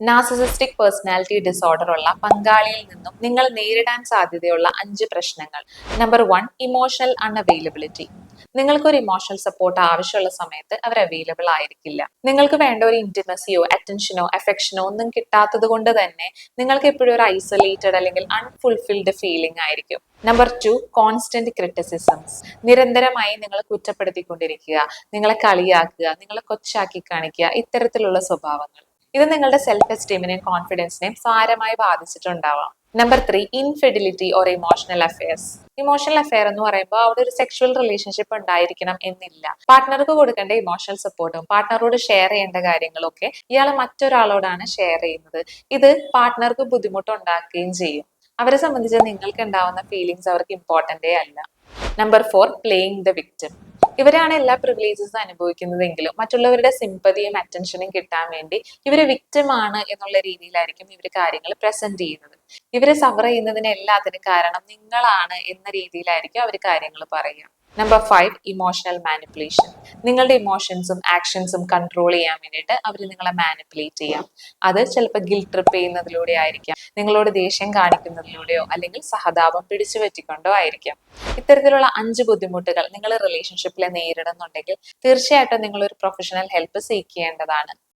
Narcissistic personality disorder ഉള്ള പങ്കാളിയിൽ നിന്നും നിങ്ങൾ നേരിടാൻ സാധ്യതയുള്ള 5 പ്രശ്നങ്ങൾ. Number 1, emotional unavailability. നിങ്ങൾക്ക് ഒരു ഇമോഷണൽ സപ്പോർട്ട് ആവശ്യമുള്ള സമയത്ത് അവർ അവൈലബിൾ ആയിരിക്കില്ല. നിങ്ങൾക്ക് വേണ്ട ഒരു ഇന്റിമസിയോ അറ്റൻഷനോ അഫെക്ഷനോ ഒന്നും കിട്ടാത്തത് കൊണ്ട് തന്നെ നിങ്ങൾക്ക് എപ്പോഴും ഒരു ഐസൊലേറ്റഡ് അല്ലെങ്കിൽ അൺഫുൾഫിൽഡ് ഫീലിംഗ് ആയിരിക്കും. Number 2, constant criticisms. നിരന്തരമായി നിങ്ങളെ കുറ്റപ്പെടുത്തിക്കൊണ്ടിരിക്കുക, നിങ്ങളെ കളിയാക്കുക, നിങ്ങളെ കൊച്ചാക്കി കാണിക്കുക, ഇത്തരത്തിലുള്ള സ്വഭാവങ്ങൾ. ഇത് നിങ്ങളുടെ സെൽഫ് എസ്റ്റീമിനെയും കോൺഫിഡൻസിനെയും സാരമായി ബാധിച്ചിട്ടുണ്ടാവാം. Number 3, infidelity or emotional affairs. Emotional affair എന്ന് പറയുമ്പോൾ അവിടെ ഒരു സെക്ഷുവൽ റിലേഷൻഷിപ്പ് ഉണ്ടായിരിക്കണം എന്നില്ല. പാർട്ട്ണർക്ക് കൊടുക്കേണ്ട ഇമോഷണൽ സപ്പോർട്ടും പാർട്ട്ണറോട് ഷെയർ ചെയ്യേണ്ട കാര്യങ്ങളും ഒക്കെ ഇയാൾ മറ്റൊരാളോടാണ് ഷെയർ ചെയ്യുന്നത്. ഇത് പാർട്ട്ണർക്ക് ബുദ്ധിമുട്ടുണ്ടാക്കുകയും ചെയ്യും. അവരെ സംബന്ധിച്ച് നിങ്ങൾക്ക് ഉണ്ടാവുന്ന ഫീലിങ്സ് അവർക്ക് ഇമ്പോർട്ടന്റേ അല്ല. Number 4, playing the victim. ഇവരാണ് എല്ലാ പ്രിവിലേജസും അനുഭവിക്കുന്നതെങ്കിലും മറ്റുള്ളവരുടെ സിമ്പതിയും അറ്റൻഷനും കിട്ടാൻ വേണ്ടി ഇവര് വിക്ടിം ആണ് എന്നുള്ള രീതിയിലായിരിക്കും ഇവർ കാര്യങ്ങൾ പ്രസന്റ് ചെയ്യുന്നത്. ഇവര് സഫർ ചെയ്യുന്നതിന് എല്ലാത്തിനും കാരണം നിങ്ങളാണ് എന്ന രീതിയിലായിരിക്കും അവർ കാര്യങ്ങൾ പറയുക. Number 5, emotional manipulation. നിങ്ങളുടെ ഇമോഷൻസും ആക്ഷൻസും കൺട്രോൾ ചെയ്യാൻ വേണ്ടിയിട്ട് അവർ നിങ്ങളെ മാനിപ്പുലേറ്റ് ചെയ്യാം. അത് ചിലപ്പോൾ ഗിൽറ്റ് ട്രിപ്പ് ചെയ്യുന്നതിലൂടെ ആയിരിക്കാം, നിങ്ങളോട് ദേഷ്യം കാണിക്കുന്നതിലൂടെയോ അല്ലെങ്കിൽ സഹതാപം പിടിച്ചു പറ്റിക്കൊണ്ടോ ആയിരിക്കാം. ഇത്തരത്തിലുള്ള 5 ബുദ്ധിമുട്ടുകൾ നിങ്ങൾ റിലേഷൻഷിപ്പിൽ നേരിടുന്നുണ്ടെങ്കിൽ തീർച്ചയായിട്ടും നിങ്ങൾ ഒരു പ്രൊഫഷണൽ ഹെൽപ്പ് സീക്ക് ചെയ്യേണ്ടതാണ്.